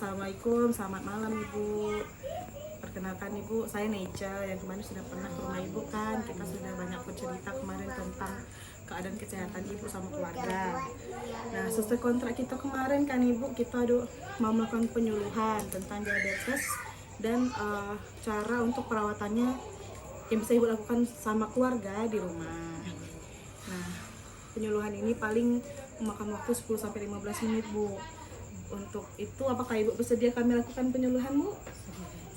Assalamualaikum, selamat malam Ibu. Perkenalkan Ibu, saya Neca yang kemarin sudah pernah ke rumah Ibu kan. Kita sudah banyak bercerita kemarin tentang keadaan kesehatan Ibu sama keluarga. Nah, sesuai kontrak kita kemarin kan Ibu, kita mau melakukan penyuluhan tentang diabetes dan cara untuk perawatannya yang bisa Ibu lakukan sama keluarga di rumah. Nah, penyuluhan ini paling memakan waktu 10-15 menit Bu. Untuk itu apakah Ibu bersedia kami lakukan penyuluhan Bu?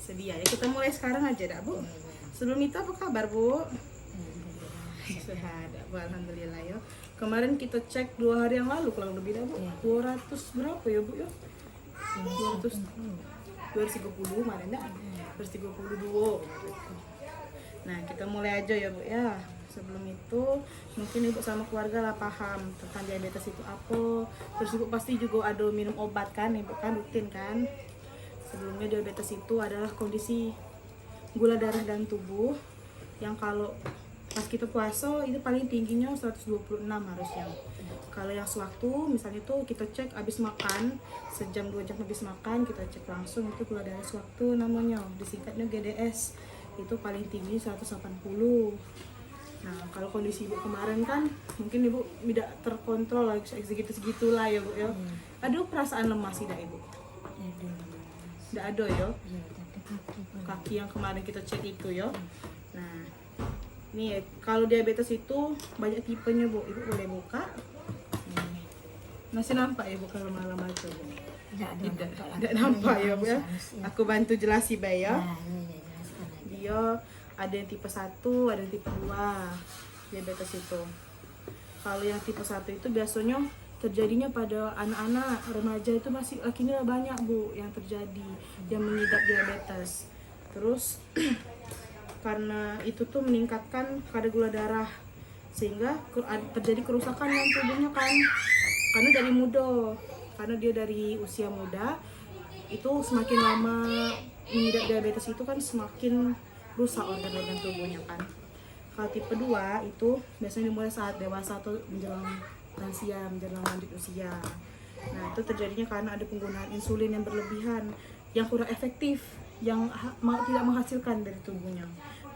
Sedia ya, kita mulai sekarang aja dah Bu. Sebelum itu apa kabar Bu? Sehat Bu, alhamdulillah ya. Kemarin kita cek 2 hari yang lalu kurang lebih dah Bu. 200 berapa ya Bu ya? 200 230 kemarin dah. 232. Nah, kita mulai aja ya Bu ya. Sebelum itu mungkin Ibu sama keluarga lah paham tentang diabetes itu apa. Terus Ibu pasti juga ada minum obat kan, Ibu kan rutin kan. Sebelumnya diabetes itu adalah kondisi gula darah dan tubuh yang kalau pas kita puasa itu paling tingginya 126 harusnya. Kalau yang sewaktu misalnya itu kita cek habis makan, sejam 2 jam habis makan kita cek langsung itu gula darah sewaktu namanya, disingkatnya GDS. Itu paling tinggi 180. Nah, kalau kondisi Ibu kemarin kan mungkin Ibu tidak terkontrol lah, segitu-segitu lah ya Bu ya. Ada perasaan lemas tidak Ibu? Tidak ada ya? Kaki yang kemarin kita cek itu ya. Nah, ini ya, kalau diabetes itu banyak tipenya Bu. Ibu boleh buka. Masih nampak ya Bu kalau malam aja Bu? Tidak nampak ya Bu ya. Aku bantu jelasin Bay ya. Dia ada yang tipe 1, ada yang tipe 2 diabetes itu. Kalau yang tipe 1 itu biasanya terjadinya pada anak-anak, remaja itu masih lakinya banyak Bu yang terjadi, yang mengidap diabetes. Terus karena itu tuh meningkatkan kadar gula darah sehingga terjadi kerusakan yang tubuhnya kan. Karena dari muda, karena dia dari usia muda itu semakin lama mengidap diabetes itu kan semakin rusak organ-organ tubuhnya kan. Kalau tipe 2 itu biasanya dimulai saat dewasa atau menjelang lansia, menjelang lanjut usia. Nah, itu terjadinya karena ada penggunaan insulin yang berlebihan, yang kurang efektif, yang tidak menghasilkan dari tubuhnya.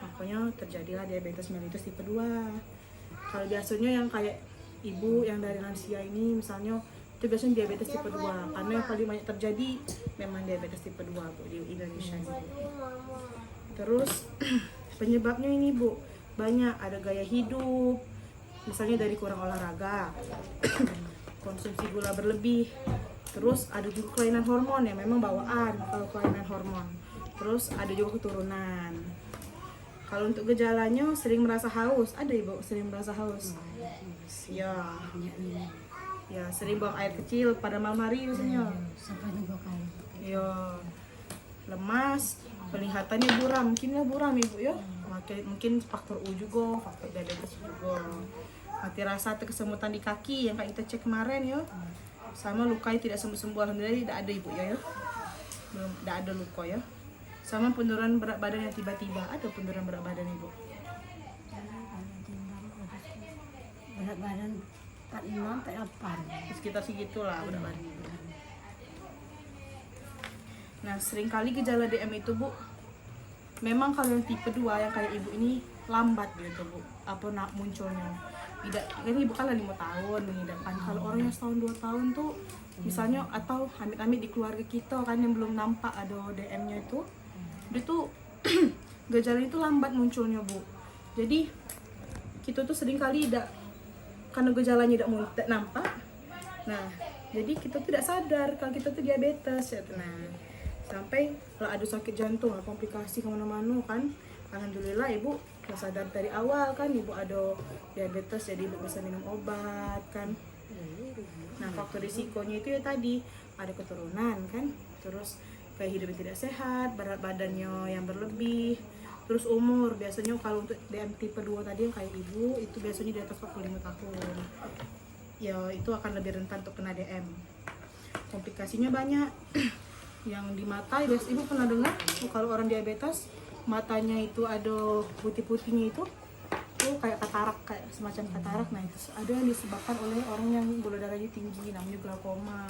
Makanya terjadilah diabetes mellitus tipe 2. Kalau biasanya yang kayak ibu yang dari lansia ini misalnya itu biasanya diabetes tipe 2 karena yang paling banyak terjadi memang diabetes tipe 2 Bu di Indonesia ini. Terus penyebabnya ini Bu banyak, ada gaya hidup misalnya dari kurang olahraga, konsumsi gula berlebih, terus ada juga kelainan hormon yang memang bawaan kalau kelainan hormon, terus ada juga keturunan. Kalau untuk gejalanya sering merasa haus, ada Ibu sering merasa haus? Ya sering buang air kecil pada malam hari biasanya. Ya lemas, penglihatannya buram, mungkinnya buram Ibu ya. Mungkin faktor U juga, faktor diabetes juga. Mati rasa atau kesemutan di kaki yang kayak kita cek kemarin ya. Sama luka yang tidak sembuh-sembuh, alhamdulillah tidak ada Ibu ya. Belum, tidak ada luka ya. Sama penurunan berat badan yang tiba-tiba, ada penurunan berat badan Ibu. Berat badan 46-48. Sekitar segitulah berat badan Ibu. Nah, seringkali gejala DM itu Bu, memang kalau yang tipe 2 yang kayak Ibu ini lambat gitu Bu, munculnya. Tidak, kan Ibu kan 5 tahun mengidapkan. Kalau orang yang setahun 2 tahun tuh misalnya, atau amit-amit di keluarga kita kan yang belum nampak ada DM-nya itu, dia tuh gejala itu lambat munculnya Bu. Jadi kita tuh seringkali tidak, karena gejalanya tidak nampak. Nah, jadi kita tidak sadar kalau kita tuh diabetes ya. Nah, sampai kalau ada sakit jantung, komplikasi kemana-mana kan, alhamdulillah Ibu udah sadar dari awal kan Ibu ada diabetes, jadi Ibu bisa minum obat kan. Nah, faktor risikonya itu ya tadi ada keturunan kan, terus gaya hidup yang tidak sehat, berat badannya yang berlebih, terus umur. Biasanya kalau untuk DM tipe 2 tadi yang kayak Ibu itu biasanya di atas 45 tahun ya, itu akan lebih rentan untuk kena DM. Komplikasinya banyak. Yang di mata, Ibu pernah dengar kalau orang diabetes matanya itu ada putih-putihnya itu kayak katarak, kayak semacam katarak. Nah, itu ada yang disebabkan oleh orang yang gula darahnya tinggi, namanya glaukoma.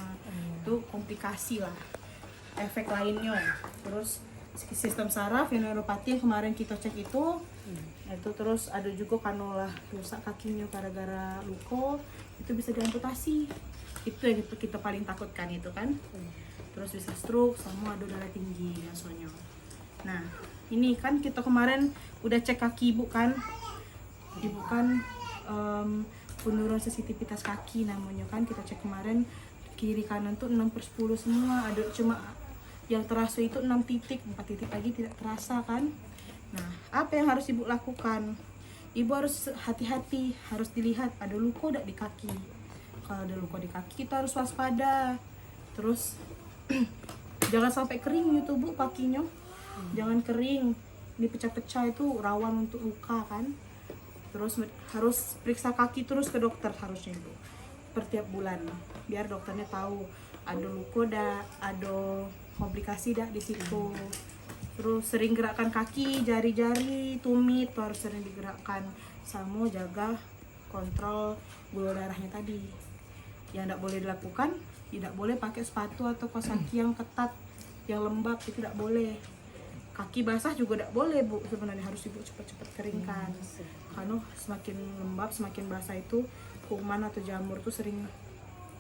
Itu komplikasi lah. efek lainnya. Terus sistem saraf yang neuropati yang kemarin kita cek itu terus ada juga kanolah rusak kakinya gara-gara luko, itu bisa diamputasi. Itu yang kita paling takutkan itu kan. Terus bisa stroke sama ada darah tinggi biasanya. Nah ini kan kita kemarin udah cek kaki ibu kan, penurunan sensitivitas kaki namanya kan, kita cek kemarin kiri kanan tuh 6/10 semua, ada cuma yang terasa itu 6 titik, 4 titik lagi tidak terasa kan. Nah apa yang harus ibu lakukan? Ibu harus hati-hati, harus dilihat ada luka tidak di kaki. Kalau ada luka di kaki kita harus waspada. Terus jangan sampai kering itu bu kakinya, jangan kering, dipecah-pecah itu rawan untuk luka kan. Terus harus periksa kaki terus ke dokter harusnya itu per tiap bulan, biar dokternya tahu ada luka dah, ada komplikasi dah di situ. Terus sering gerakkan kaki, jari-jari, tumit tuh harus sering digerakkan, sama jaga kontrol gula darahnya tadi. Yang tidak boleh dilakukan, tidak boleh pakai sepatu atau kaos kaki yang ketat, yang lembab, itu tidak boleh. Kaki basah juga tidak boleh bu, sebenarnya harus ibu cepat-cepat keringkan. Karena semakin lembab, semakin basah itu kuman atau jamur tuh sering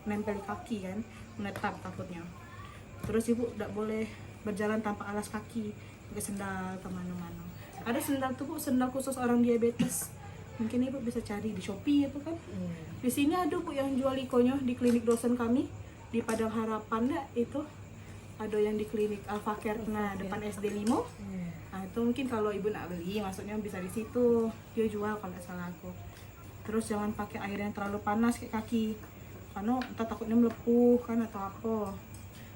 nempel di kaki kan, menetap takutnya. Terus ibu tidak boleh berjalan tanpa alas kaki, pakai sendal kemana-mana. Ada sendal tuh bu, sendal khusus orang diabetes. Mungkin ibu bisa cari di Shopee itu kan. Di sini ada bu yang jual likonya di klinik dosen kami di Padang Harapan dah itu. Ada yang di klinik Alfa Kerna depan SD 5. Nah itu mungkin kalau ibu nak beli, maksudnya bisa di situ. Dia jual kalau tidak salah aku. Terus jangan pakai air yang terlalu panas ke kaki, karena entah takutnya melepuh kan atau apa.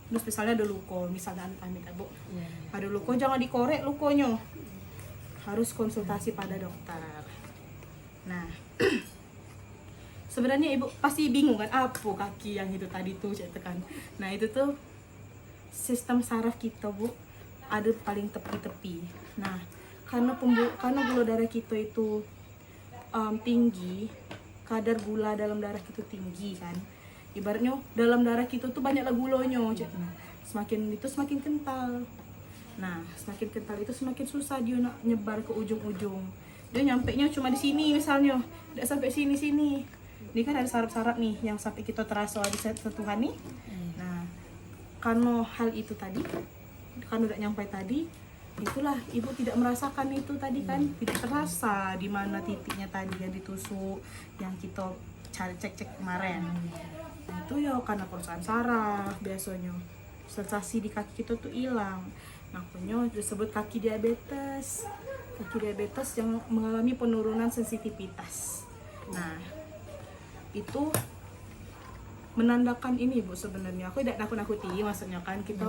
Terus misalnya ada luko, misalnya amit bu, ada luko jangan dikorek lukonya, harus konsultasi pada dokter. Nah sebenarnya ibu pasti bingung kan, apa kaki yang itu tadi tuh saya tekan. Nah itu tuh sistem saraf kita bu, ada paling tepi-tepi. Nah karena gula darah kita itu tinggi, kadar gula dalam darah kita tinggi kan, ibaratnya dalam darah kita tuh banyaklah gulanya. Semakin itu semakin kental. Nah semakin kental itu semakin susah dia nak nyebar ke ujung-ujung. Dia nyampe nya cuma di sini misalnya, tidak sampai sini. Ini kan ada saraf-saraf nih yang sampai kita terasa di sentuhan nih. Nah karena hal itu tadi, kan udah nyampe tadi, itulah ibu tidak merasakan itu tadi kan, tidak terasa di mana titiknya tadi yang ditusuk, yang kita cari cek kemarin. Nah, itu ya karena kerusakan saraf biasanya, sensasi di kaki kita tuh hilang. Makanya disebut kaki diabetes yang mengalami penurunan sensitivitas. Nah itu menandakan ini bu, sebenarnya aku tidak nakut-nakuti, maksudnya kan kita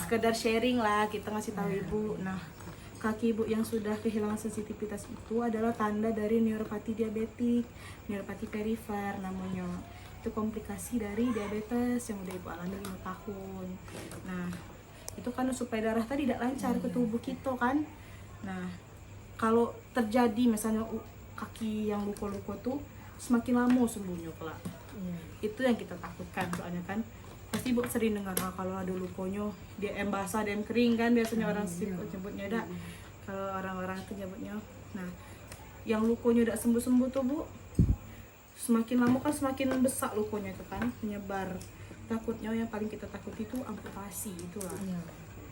sekedar sharing lah, kita ngasih tahu ibu. Nah kaki ibu yang sudah kehilangan sensitivitas itu adalah tanda dari neuropati diabetik, neuropati perifer namanya. Itu komplikasi dari diabetes yang udah ibu alami 5 tahun. Nah itu kan supaya darah tadi tidak lancar ke tubuh kita kan. Nah kalau terjadi misalnya kaki yang luka-luka tuh semakin lama sembuhnya kelak. Itu yang kita takutkan, soalnya kan pasti ibu sering dengar kalau ada lukonya dia basah dan kering kan, biasanya orang nyebutnya dah. Kalau orang-orang itu nyebutnya. Nah yang lukonya udah sembuh tuh bu, semakin lama kan semakin besar lukonya itu kan, menyebar. Takutnya yang paling kita takuti itu amputasi itulah.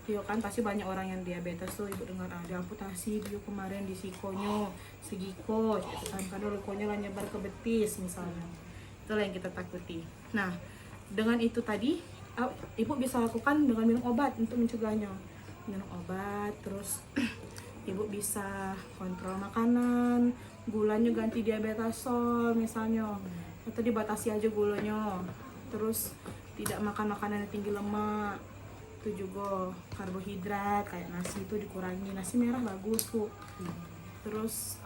Iya kan pasti banyak orang yang diabetes tuh ibu dengar ada amputasi dia kemarin di sikonya, segiko gitu kan, karena lukonya lah nyebar ke betis misalnya. Itulah yang kita takuti. Nah dengan itu tadi ibu bisa lakukan dengan minum obat untuk mencegahnya. Minum obat, terus ibu bisa kontrol makanan, gulanya ganti diabetazol misalnya, atau dibatasi aja gulanya. Terus tidak makan makanan yang tinggi lemak. Itu juga karbohidrat kayak nasi itu dikurangi, nasi merah bagus bu. Terus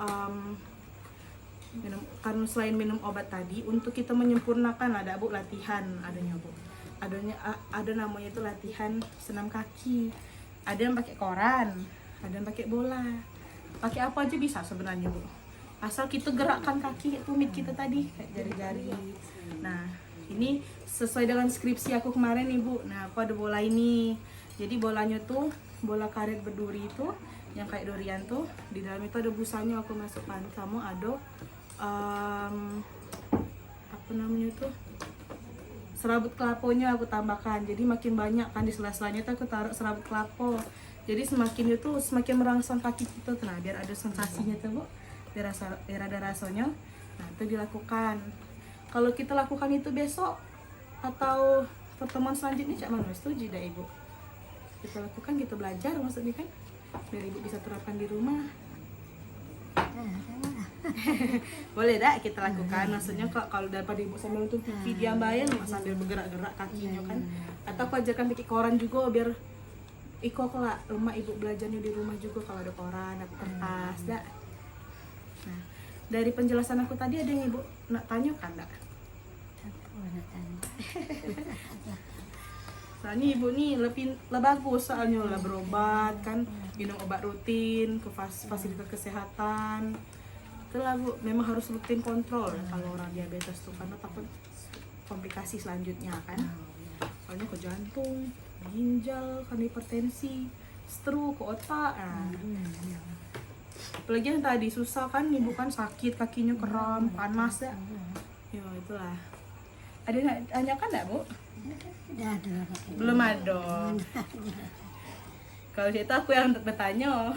karena selain minum obat tadi, untuk kita menyempurnakan ada bu latihan adanya bu, ada namanya itu latihan senam kaki. Ada yang pakai koran, ada yang pakai bola, pakai apa aja bisa sebenarnya bu, asal kita gerakkan kaki tumit kita tadi kayak jari-jari. Nah Ini sesuai dengan skripsi aku kemarin Ibu. Nah, aku ada bola ini. Jadi bolanya tuh bola karet berduri itu yang kayak durian tuh. Di dalam itu ada busanya, aku masukkan. Kamu ada apa namanya tuh? Serabut kelaponya aku tambahkan. Jadi makin banyak kan di sela-selanya tuh aku taruh serabut kelapo. Jadi semakin itu semakin merangsang kaki kita tuh. Nah, biar ada sensasinya tuh Bu. Biar ada rasanya. Nah, itu dilakukan. Kalau kita lakukan itu besok atau pertemuan selanjutnya Cak Mano, setuju dah Ibu? Kita lakukan, kita belajar maksudnya kan, biar Ibu bisa terapkan di rumah. Boleh dah kita lakukan, maksudnya kalau daripada Ibu sambil nonton TV diam bayan sambil bergerak-gerak kakinya kan, atau aku ajarkan pakai koran juga biar Iko kalau lemak Ibu belajarnya di rumah juga kalau ada koran, ada kertas dah. Nah, dari penjelasan aku tadi ada yang Ibu nak tanya kan dak? Soalnya Ibu nih lebih bagus soalnya lah berobat kan, minum obat rutin ke fasilitas kesehatan. Itulah Bu, memang harus rutin kontrol kalau orang diabetes tuh karena takut komplikasi selanjutnya kan. Soalnya ke jantung, ginjal, kan hipertensi, stroke, ke otak. Apalagi yang tadi susah kan, Ibu kan sakit, kakinya kram, panas ya. Ya itulah. Ada yang tanyakan enggak Bu? Tidak ada. Belum ada. Kalau itu aku yang bertanya.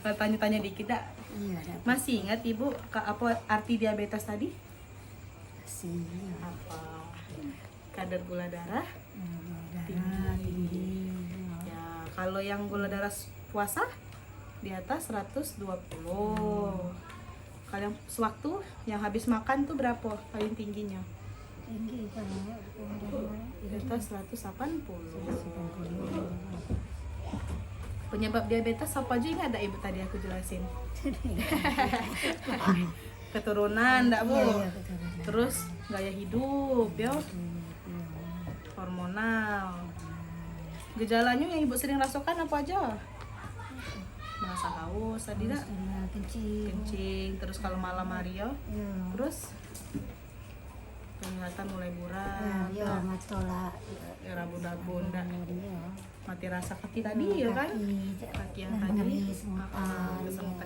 Kalau tanya-tanya dikit dak. Iya, ada. Masih ingat Ibu apa arti diabetes tadi? Masih. Apa? Kadar gula darah Tinggi. ya, kalau yang gula darah puasa di atas 120. Kalau yang sewaktu yang habis makan tuh berapa paling tingginya? Tinggi banyak. Di atas 180. Penyebab diabetes apa aja ingat Ibu tadi aku jelasin? Keturunan enggak Bu? Iya, betul. Terus gaya hidup ya, hormonal. Gejalanya yang Ibu sering rasakan apa aja? Merasa haus tadi dak? Kencing. Kencing, terus kalau malam hari ya. Iya. Terus penglihatan mulai buram, Ya, matola. ya rabun-rabun dak. Iya. Mati rasa kaki tadi ya kan? Kaki yang tadi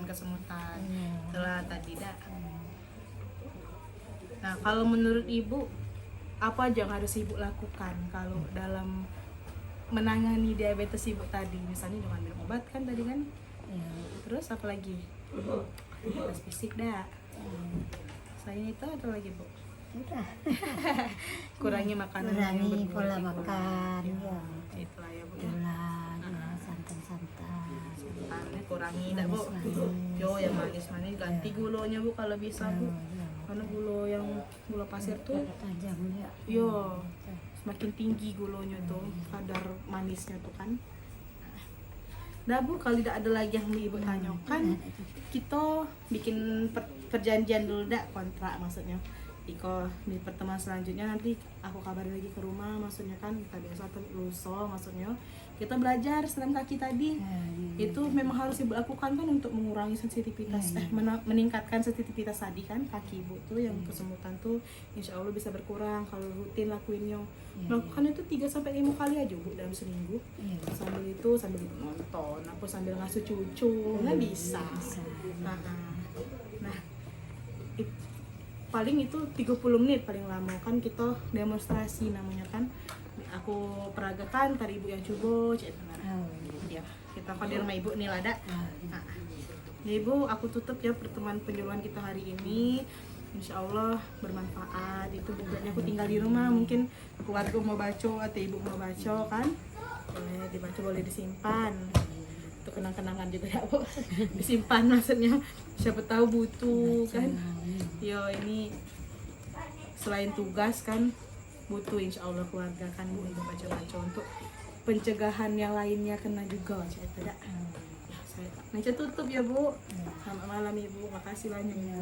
kesemutan. Iya. Itulah tadi dak. Nah, kalau menurut Ibu apa aja yang harus Ibu lakukan kalau dalam menangani diabetes Ibu tadi? Misalnya dengan minum obat kan tadi kan? Iya. Terus apa lagi? Aktivitas fisik dah. Selain itu ada lagi Bu? Sudah. Kurangi makanan yang Kurangi bergula pola tinggi. makan. Ya, Ya. itulah ya Bu ya. Gula, ya, santan-santan. Makannya kurangi dah Bu. Manis-manis. Yo yang manis-manis ganti gulanya Bu kalau bisa Bu. Ya. Karena gula pasir tuh Tajam ya. yo semakin tinggi gulanya tuh, kadar manisnya tuh kan. Nah Bu, kalau tidak ada lagi yang Ibu tanyakan, kita bikin perjanjian dulu dak, kontrak maksudnya. Iko di pertemuan selanjutnya nanti aku kabarin lagi ke rumah, maksudnya kan kita biasa atau luso maksudnya kita belajar senam kaki tadi. Itu memang harus Ibu lakukan kan untuk mengurangi sensitivitas, meningkatkan sensitivitas tadi kan kaki Ibu tuh yang kesemutan tuh insya Allah bisa berkurang kalau rutin lakuinnya. Melakukan itu 3-5 kali aja Bu dalam seminggu. Sambil Ibu nonton, aku sambil ngasuh cucu, nggak bisa. Nah, paling itu 30 menit paling lama kan kita demonstrasi namanya kan. Aku peragakan tadi Ibu yang coba ya kita kan di rumah Ibu nih lada. Nah, ya Ibu aku tutup ya pertemuan penyuluhan kita hari ini. Insya Allah bermanfaat. Itu bukunya aku tinggal di rumah, mungkin keluarga mau baca atau Ibu mau baca kan, boleh dibaca, boleh disimpan. Itu kenang-kenangan juga ya Bu. Disimpan maksudnya siapa tahu butuh kan. Yo ini selain tugas kan butuh insya Allah keluarga kan untuk baca-baca untuk pencegahan yang lainnya kena juga tidak. Saya tutup ya Bu. Selamat malam Ibu, makasih banyak ya.